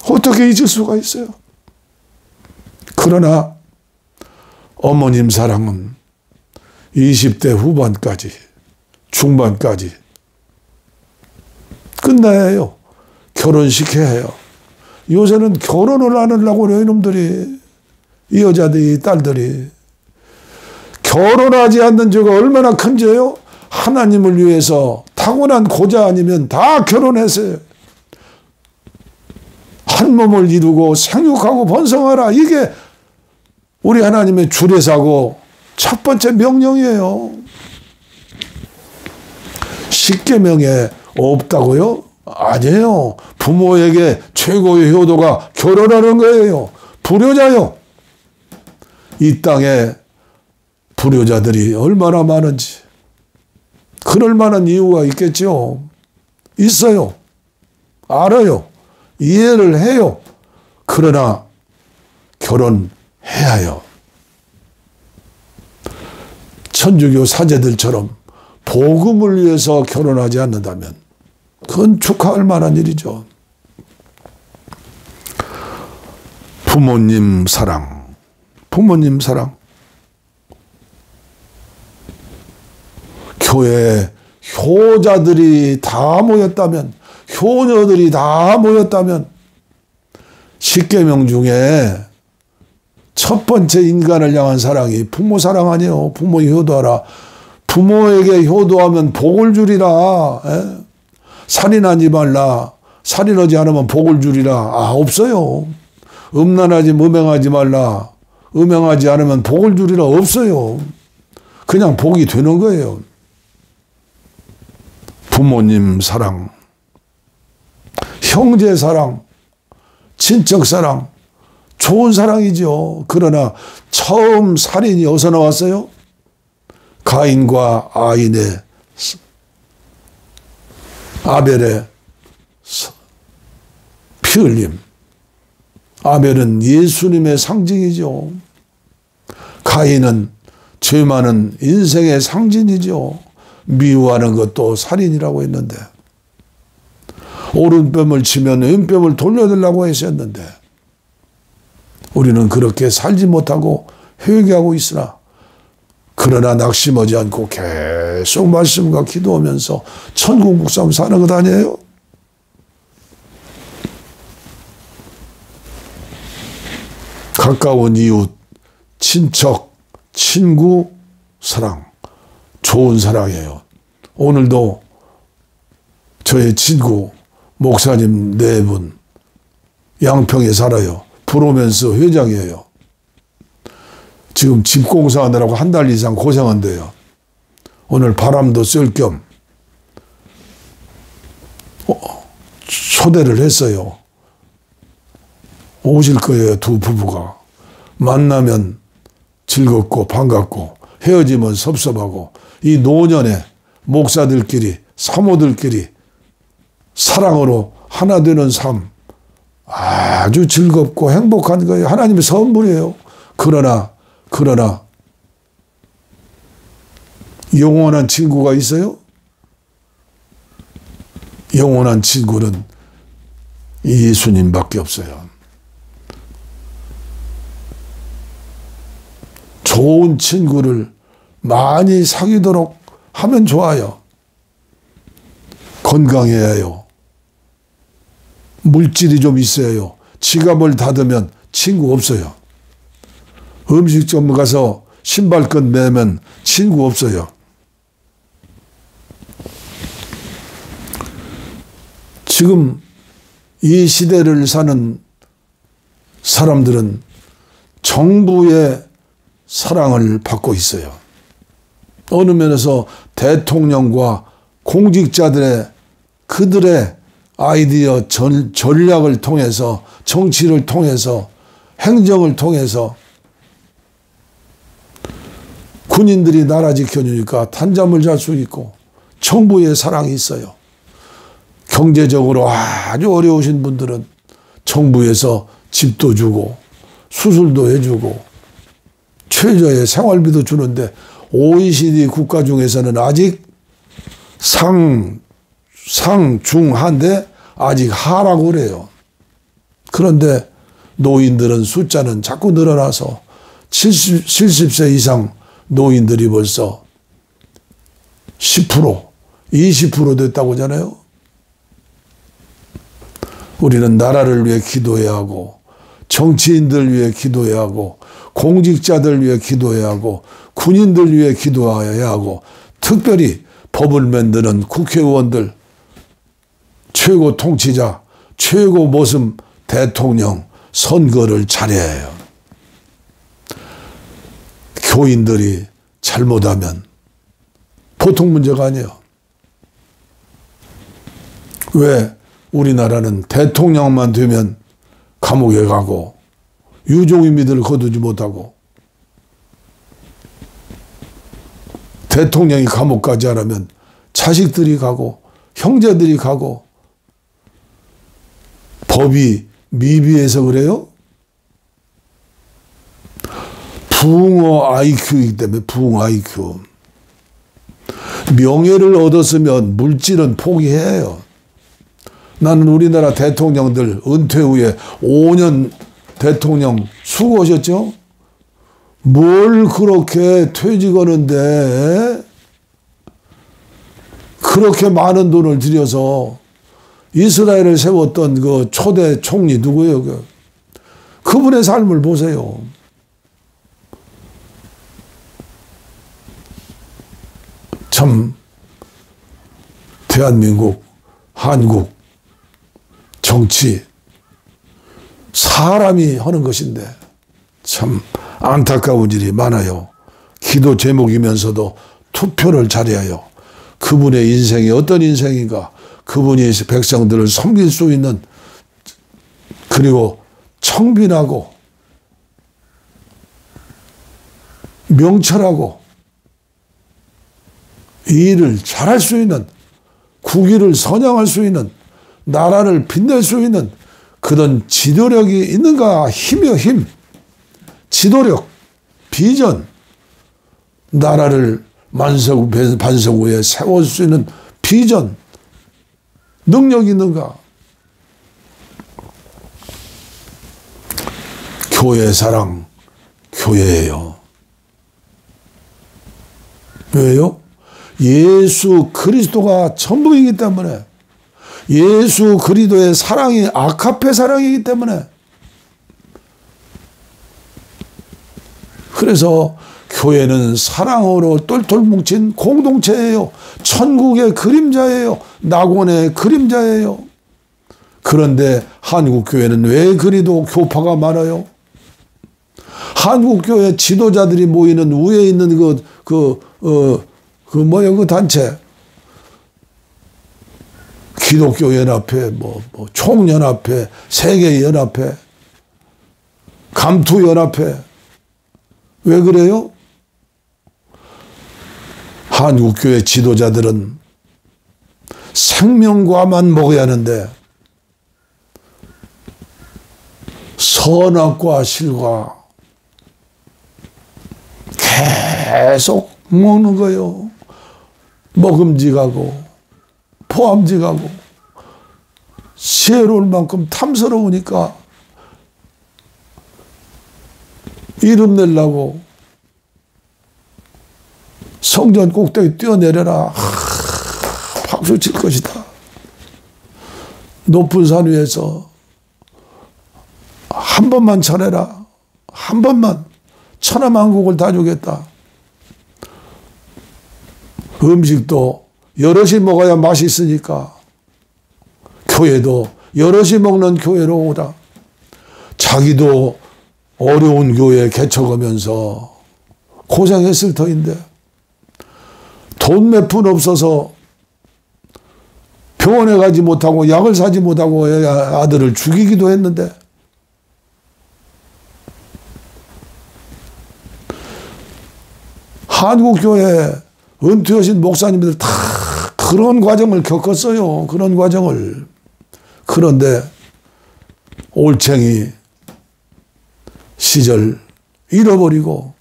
어떻게 잊을 수가 있어요? 그러나 어머님 사랑은 20대 후반까지, 중반까지 끝나야 해요. 결혼시켜야 해요. 요새는 결혼을 안 하려고 그래요, 이놈들이. 이 여자들이, 이 딸들이. 결혼하지 않는 죄가 얼마나 큰 죄요? 하나님을 위해서 타고난 고자 아니면 다 결혼했어요. 한 몸을 이루고 생육하고 번성하라. 이게 우리 하나님의 주례사고 첫 번째 명령이에요. 십계명에 없다고요? 아니에요. 부모에게 최고의 효도가 결혼하는 거예요. 불효자요. 이 땅에 불효자들이 얼마나 많은지 그럴 만한 이유가 있겠죠. 있어요. 알아요. 이해를 해요. 그러나 결혼해야 해요. 천주교 사제들처럼 복음을 위해서 결혼하지 않는다면 그건 축하할 만한 일이죠. 부모님 사랑. 부모님 사랑. 교회에 효자들이 다 모였다면, 효녀들이 다 모였다면 십계명 중에 첫 번째 인간을 향한 사랑이 부모 사랑 아니에요. 부모 효도하라. 부모에게 효도하면 복을 주리라. 살인하지 말라. 살인하지 않으면 복을 주리라. 아, 없어요. 음란하지, 음행하지 말라. 음행하지 않으면 복을 주리라. 없어요. 그냥 복이 되는 거예요. 부모님 사랑, 형제 사랑, 친척 사랑, 좋은 사랑이죠. 그러나 처음 살인이 어디서 나왔어요? 가인과 아벨의 피 흘림. 아벨은 예수님의 상징이죠. 가인은 죄 많은 인생의 상징이죠. 미워하는 것도 살인이라고 했는데, 오른뺨을 치면 왼뺨을 돌려달라고 했었는데, 우리는 그렇게 살지 못하고 회개하고 있으나, 그러나 낙심하지 않고 계속 말씀과 기도하면서 천국 목싸움 사는 것 아니에요? 가까운 이웃, 친척, 친구, 사랑. 좋은 사랑이에요. 오늘도 저의 친구, 목사님 4분, 양평에 살아요. 브로맨스 회장이에요. 지금 집 공사하느라고 한 달 이상 고생한대요. 오늘 바람도 쐴 겸 초대를 했어요. 오실 거예요, 두 부부가. 만나면 즐겁고 반갑고 헤어지면 섭섭하고, 이 노년에 목사들끼리, 사모들끼리 사랑으로 하나 되는 삶, 아주 즐겁고 행복한 거예요. 하나님의 선물이에요. 그러나 그러나 영원한 친구가 있어요? 영원한 친구는 예수님밖에 없어요. 좋은 친구를 많이 사귀도록 하면 좋아요. 건강해야 해요. 물질이 좀 있어야 해요. 지갑을 닫으면 친구 없어요. 음식점 가서 신발끈 매면 친구 없어요. 지금 이 시대를 사는 사람들은 정부의 사랑을 받고 있어요. 어느 면에서 대통령과 공직자들의 그들의 아이디어 전략을 통해서 정치를 통해서 행정을 통해서 군인들이 나라 지켜주니까 단잠을 잘 수 있고 정부의 사랑이 있어요. 경제적으로 아주 어려우신 분들은 정부에서 집도 주고 수술도 해주고 최저의 생활비도 주는데 OECD 국가 중에서는 아직 상중하인데 아직 하라고 그래요. 그런데 노인들은 숫자는 자꾸 늘어나서 70세 이상 노인들이 벌써 10%, 20% 됐다고 하잖아요. 우리는 나라를 위해 기도해야 하고 정치인들 위해 기도해야 하고 공직자들 위해 기도해야 하고 군인들 위해 기도해야 하고 특별히 법을 만드는 국회의원들, 최고 통치자, 최고 모습 대통령 선거를 잘해야 해요. 교인들이 잘못하면 보통 문제가 아니에요. 왜 우리나라는 대통령만 되면 감옥에 가고 유종의미들을 거두지 못하고 대통령이 감옥 가지 않으면 자식들이 가고 형제들이 가고 법이 미비해서 그래요? 부흥어 IQ이기 때문에 부흥 IQ. 명예를 얻었으면 물질은 포기해요. 나는 우리나라 대통령들 은퇴 후에 5년 대통령 수고하셨죠? 뭘 그렇게 퇴직하는데 그렇게 많은 돈을 들여서 이스라엘을 세웠던 그 초대 총리 누구예요? 그분의 삶을 보세요. 참 대한민국, 한국 정치 사람이 하는 것인데 참 안타까운 일이 많아요. 기도 제목이면서도 투표를 잘해야 해요. 그분의 인생이 어떤 인생인가, 그분이 백성들을 섬길 수 있는, 그리고 청빈하고 명철하고 이 일을 잘할 수 있는, 국위를 선양할 수 있는, 나라를 빛낼 수 있는 그런 지도력이 있는가. 힘이요, 힘. 지도력, 비전, 나라를 반석 위에 세울 수 있는 비전, 능력이 있는가. 교회 사랑, 교회예요. 왜요? 예수 그리스도가 전부이기 때문에, 예수 그리스도의 사랑이 아카페 사랑이기 때문에. 그래서 교회는 사랑으로 똘똘 뭉친 공동체예요. 천국의 그림자예요. 낙원의 그림자예요. 그런데 한국 교회는 왜 그리도 교파가 많아요? 한국 교회 지도자들이 모이는 위에 있는 그 단체, 기독교 연합회, 총연합회, 세계 연합회, 감투 연합회. 왜 그래요? 한국 교회 지도자들은 생명과만 먹어야 하는데 선악과 실과 계속 먹는 거요. 먹음직하고 포함직하고 지혜로울 만큼 탐스러우니까 이름 내려고 성전 꼭대기 뛰어내려라. 박수 칠 것이다. 높은 산 위에서 한 번만 쳐내라. 한 번만 천하만국을 다 주겠다. 음식도 여럿이 먹어야 맛있으니까 교회도 여럿이 먹는 교회로 오라. 자기도 어려운 교회 개척하면서 고생했을 터인데 돈 몇 푼 없어서 병원에 가지 못하고 약을 사지 못하고 아들을 죽이기도 했는데 한국교회 은퇴하신 목사님들 다 그런 과정을 겪었어요. 그런 과정을. 그런데 올챙이 시절 잃어버리고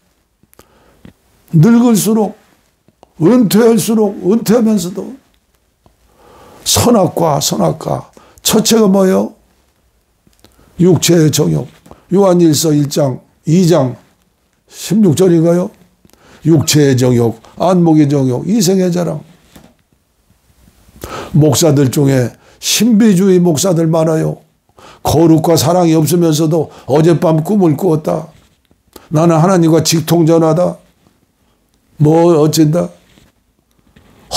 늙을수록 은퇴할수록 은퇴하면서도 선악과 첫째가 뭐예요? 육체의 정욕. 요한일서 1장 2장 16절인가요? 육체의 정욕, 안목의 정욕, 이생의 자랑. 목사들 중에 신비주의 목사들 많아요. 거룩과 사랑이 없으면서도 어젯밤 꿈을 꾸었다. 나는 하나님과 직통전하다. 뭐 어쩐다.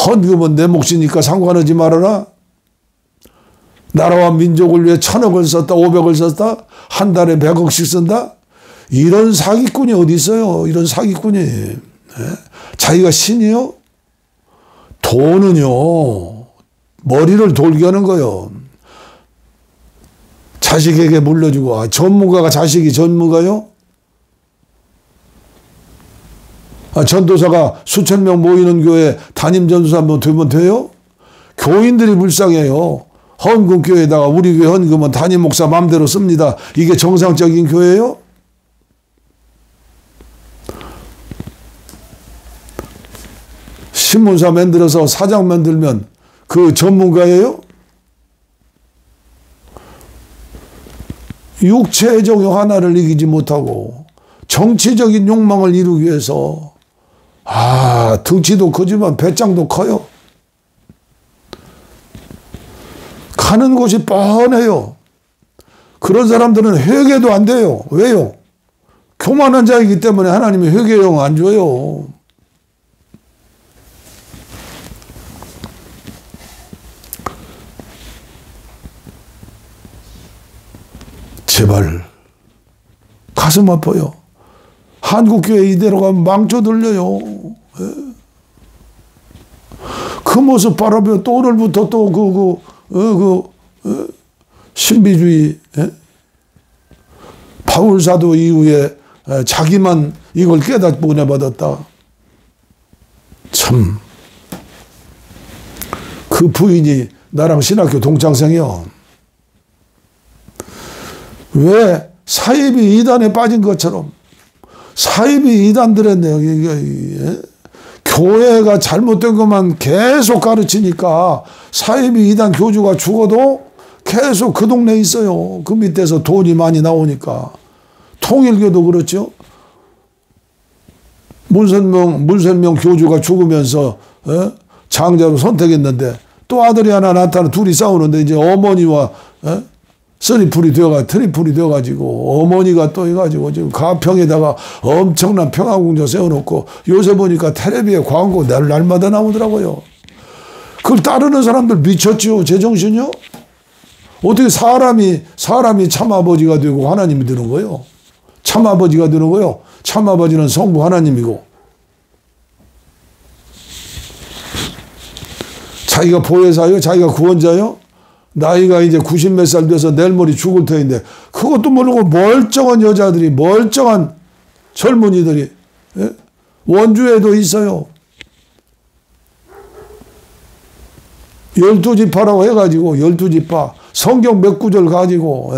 헌금은 내 몫이니까 상관하지 말아라. 나라와 민족을 위해 1000억을 썼다, 500을 썼다, 한 달에 100억씩 쓴다. 이런 사기꾼이 어디 있어요? 이런 사기꾼이. 자기가 신이요? 돈은요, 머리를 돌게 하는 거요. 자식에게 물려주고. 전무가가 자식이 전무가요? 전도사가 수천 명 모이는 교회 담임 전도사 한번 되면 돼요? 교인들이 불쌍해요. 헌금 교회에다가 우리 교회 헌금은 담임 목사 마음대로 씁니다. 이게 정상적인 교회예요? 신문사 만들어서 사장 만들면 그 전문가예요? 육체의 정욕 하나를 이기지 못하고 정치적인 욕망을 이루기 위해서 등치도 크지만 배짱도 커요. 가는 곳이 뻔해요. 그런 사람들은 회개도 안 돼요. 왜요? 교만한 자이기 때문에 하나님이 회개용 안 줘요. 제발 가슴 아파요. 한국교회 이대로 가면 망쳐 들려요. 그 모습 바라보면 또 오늘부터 또 신비주의, 바울사도 이후에 자기만 이걸 깨닫고 은혜 받았다. 참, 그 부인이 나랑 신학교 동창생이요. 왜 사이비 이단에 빠진 것처럼 사이비 이단들은요, 교회가 잘못된 것만 계속 가르치니까 사이비 이단 교주가 죽어도 계속 그 동네에 있어요. 그 밑에서 돈이 많이 나오니까. 통일교도 그렇죠. 문선명 교주가 죽으면서 장자로 선택했는데 또 아들이 하나 나타나 둘이 싸우는데 이제 어머니와 트리플이 되어가지고 어머니가 또 해가지고 지금 가평에다가 엄청난 평화궁전 세워놓고 요새 보니까 텔레비에 광고 날마다 나오더라고요. 그걸 따르는 사람들 미쳤지요. 제정신이요? 어떻게 사람이 참아버지가 되고 하나님이 되는 거예요? 참아버지가 되는 거예요? 참아버지는 성부 하나님이고 자기가 보혜사요? 자기가 구원자요? 나이가 이제 90 몇 살 돼서 내일 모레 죽을 터인데 그것도 모르고 멀쩡한 여자들이 멀쩡한 젊은이들이 원주에도 있어요. 12지파라고 해가지고 12지파 성경 몇 구절 가지고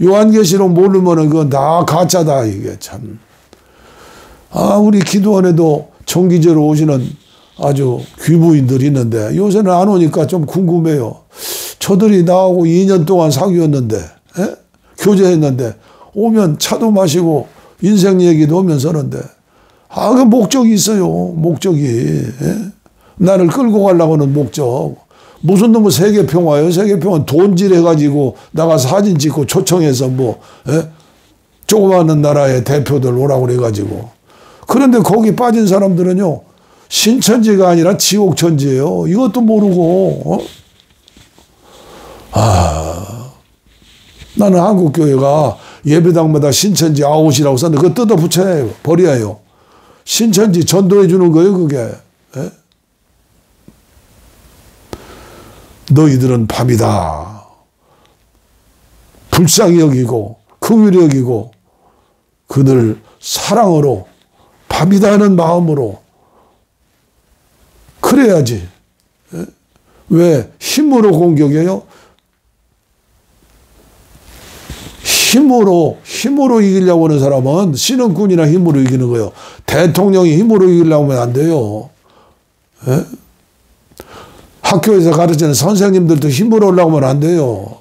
요한계시록 모르면은 그건 다 가짜다. 이게 참 우리 기도원에도 정기적으로 오시는 아주 귀부인들이 있는데 요새는 안 오니까 좀 궁금해요. 저들이 나하고 2년 동안 사귀었는데, 교제했는데, 오면 차도 마시고 인생 얘기도 하면서 하는데, 그 목적이 있어요. 목적이. 나를 끌고 가려고 하는 목적. 무슨 놈의 세계평화예요. 세계평화는 돈질해가지고 나가 사진 찍고 초청해서 조그마한 나라의 대표들 오라고 그래가지고. 그런데 거기 빠진 사람들은요, 신천지가 아니라 지옥천지예요. 이것도 모르고. 나는 한국교회가 예배당마다 신천지 아웃이라고 썼는데 그거 뜯어 붙여야 버려야 해요. 신천지 전도해 주는 거예요, 그게. 너희들은 밥이다. 불쌍히 여기고 긍휼히 여기고 그들 사랑으로 밥이다 하는 마음으로 그래야지. 왜 힘으로 공격해요? 힘으로 이기려고 하는 사람은 신흥군이나 힘으로 이기는 거예요. 대통령이 힘으로 이기려고 하면 안 돼요. 학교에서 가르치는 선생님들도 힘으로 올라오면 안 돼요.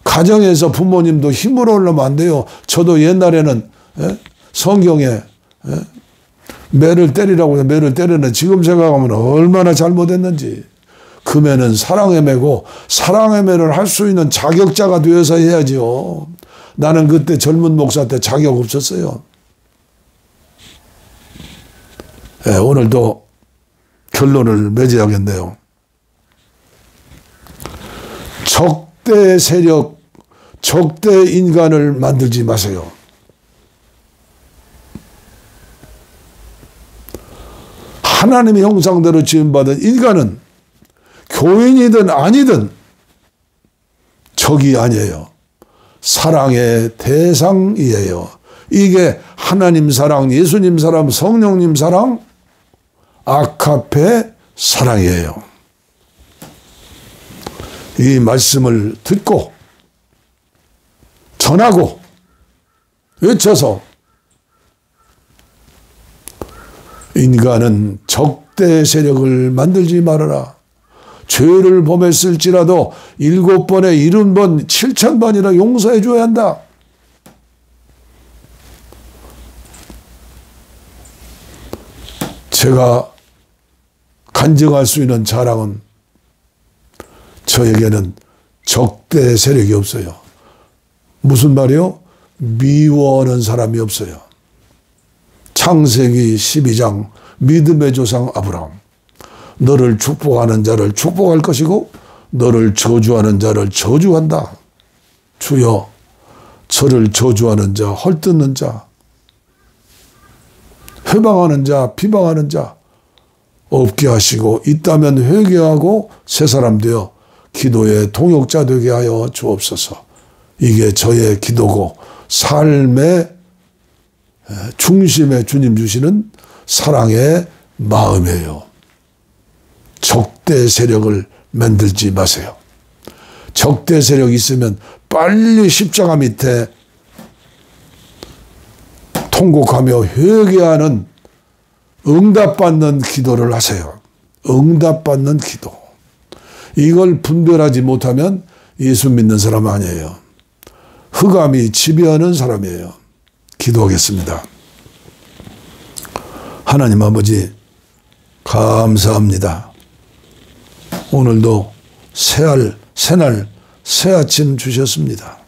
가정에서 부모님도 힘으로 올라오면 안 돼요. 저도 옛날에는 성경에 매를 때리라고 해서 매를 때렸는데 지금 생각하면 얼마나 잘못했는지. 그 매는 사랑의 매고 사랑의 매를 할 수 있는 자격자가 되어서 해야지요. 나는 그때 젊은 목사 때 자격 없었어요. 오늘도 결론을 맺어야겠네요. 적대 세력, 적대 인간을 만들지 마세요. 하나님의 형상대로 지음받은 인간은 교인이든 아니든 적이 아니에요. 사랑의 대상이에요. 이게 하나님 사랑, 예수님 사랑, 성령님 사랑, 아카페 사랑이에요. 이 말씀을 듣고 전하고 외쳐서 인간은 적대 세력을 만들지 말아라. 죄를 범했을지라도 7번에 70번, 7000번이나 용서해 줘야 한다. 제가 간증할 수 있는 자랑은 저에게는 적대 세력이 없어요. 무슨 말이요? 미워하는 사람이 없어요. 창세기 12장 믿음의 조상 아브라함. 너를 축복하는 자를 축복할 것이고 너를 저주하는 자를 저주한다. 주여 저를 저주하는 자, 헐뜯는 자, 회방하는 자, 비방하는 자 없게 하시고 있다면 회개하고 새 사람 되어 기도의 동역자 되게 하여 주옵소서. 이게 저의 기도고 삶의 중심에 주님 주시는 사랑의 마음이에요. 적대 세력을 만들지 마세요. 적대 세력이 있으면 빨리 십자가 밑에 통곡하며 회개하는 응답받는 기도를 하세요. 응답받는 기도. 이걸 분별하지 못하면 예수 믿는 사람 아니에요. 흑암이 지배하는 사람이에요. 기도하겠습니다. 하나님 아버지 감사합니다. 오늘도 새날, 새 아침 주셨습니다.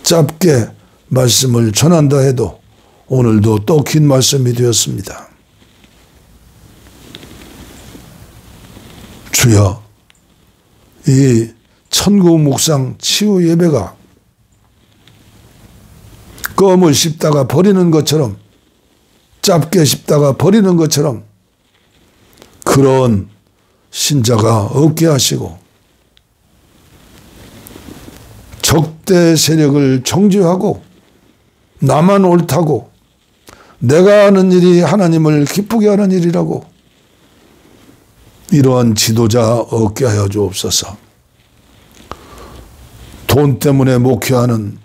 짧게 말씀을 전한다 해도 오늘도 또 긴 말씀이 되었습니다. 주여, 이 천국 묵상 치유 예배가 껌을 씹다가 버리는 것처럼, 짧게 씹다가 버리는 것처럼 그런 신자가 없게 하시고 적대 세력을 정죄하고 나만 옳다고 내가 하는 일이 하나님을 기쁘게 하는 일이라고 이러한 지도자 없게 하여 주옵소서. 돈 때문에 목회하는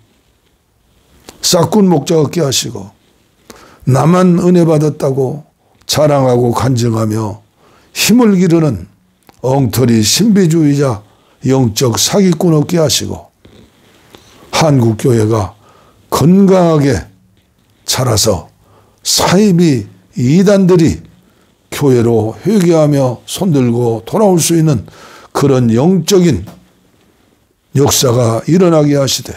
싹군 목자 없게 하시고 나만 은혜 받았다고 자랑하고 간증하며 힘을 기르는 엉터리 신비주의자 영적 사기꾼 없게 하시고 한국교회가 건강하게 자라서 사이비 이단들이 교회로 회개하며 손들고 돌아올 수 있는 그런 영적인 역사가 일어나게 하시되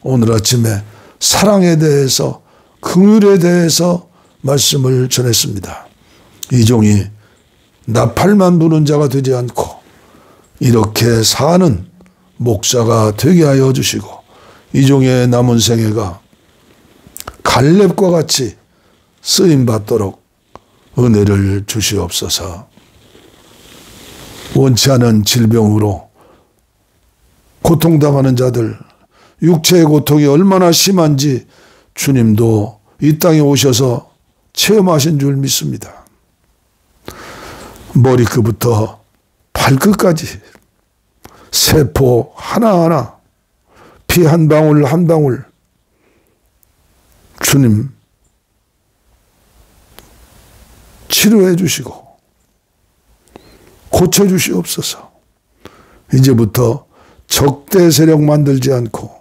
오늘 아침에 사랑에 대해서 긍휼에 대해서 말씀을 전했습니다. 이 종이 나팔만 부는 자가 되지 않고 이렇게 사는 목사가 되게 하여 주시고 이 종의 남은 생애가 갈렙과 같이 쓰임받도록 은혜를 주시옵소서. 원치 않은 질병으로 고통당하는 자들, 육체의 고통이 얼마나 심한지 주님도 이 땅에 오셔서 체험하신 줄 믿습니다. 머리끝부터 발끝까지 세포 하나하나, 피 한 방울 한 방울 주님 치료해 주시고 고쳐 주시옵소서. 이제부터 적대 세력 만들지 않고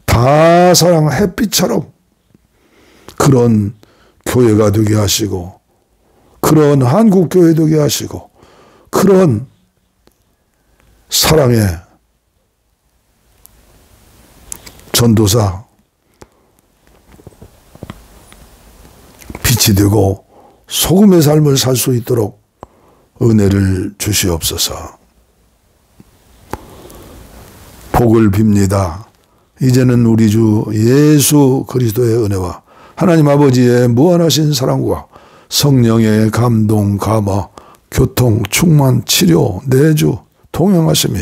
다 사랑 햇빛처럼 그런 교회가 되게 하시고 그런 한국교회 되게 하시고 그런 사랑의 전도사 빛이 되고 소금의 삶을 살 수 있도록 은혜를 주시옵소서. 복을 빕니다. 이제는 우리 주 예수 그리스도의 은혜와 하나님 아버지의 무한하신 사랑과 성령의 감동, 감화, 교통, 충만, 치료, 내주, 동행하심이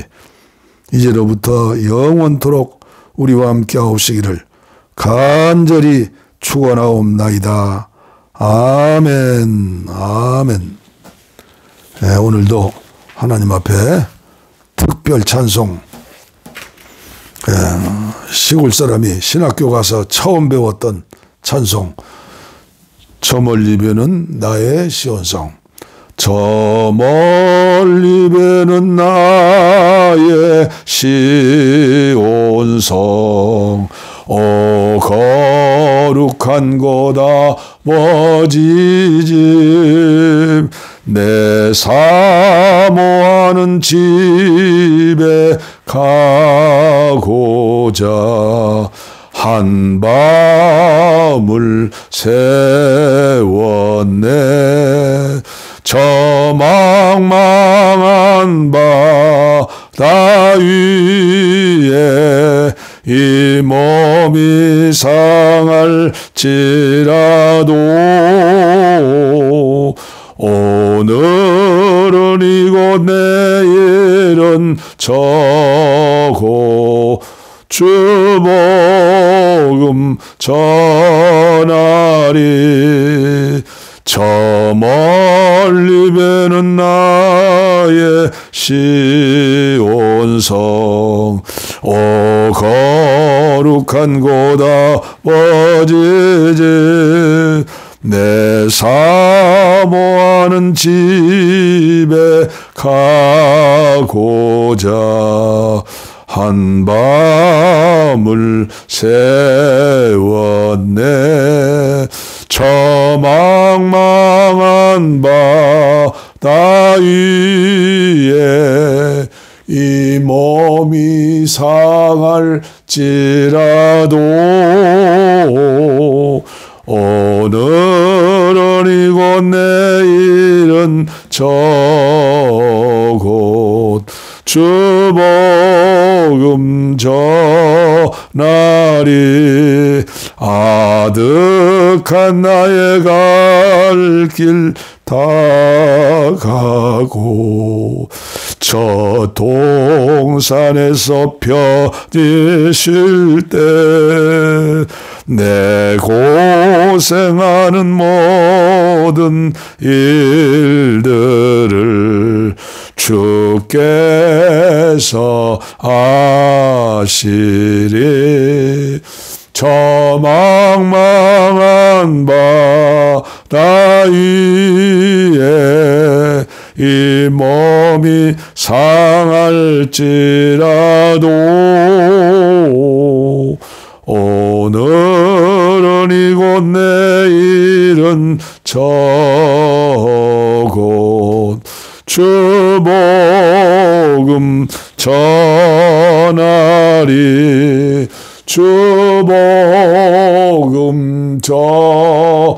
이제로부터 영원토록 우리와 함께 하옵시기를 간절히 축원하옵나이다. 아멘. 아멘. 네, 오늘도 하나님 앞에 특별 찬송, 시골 사람이 신학교 가서 처음 배웠던 찬송, 저 멀리 뵈는 나의 시온성. 저 멀리 뵈는 나의 시온성. 오 거룩한 곳아 머지 집 내 사모하는 집에 가고자 한 밤을 세웠네. 저 망망한 바다 위에 이 몸이 상할지라도 오늘은 이곳 내일은 저곳 주 복음 전하리. 저 멀리 뵈는 나의 시온성. 오 거룩한 곳아 머지지 내 사모하는 집에 가고자 한 밤을 세웠네. 저 망망한 바다 위에 이 몸이 상할지라도 오늘은 이곳 내일은 저곳 주 복음 전하리. 아득한 나의 갈 길 다 가고 저 동산에서 편히쉴 때 내 고생하는 모든 일들을 주께서 아시리. 저 망망한 바다 위에 이 몸이 상할지라도 오늘은 이곳 내일은 저곳 주 복음 전하리 주 복음 전하리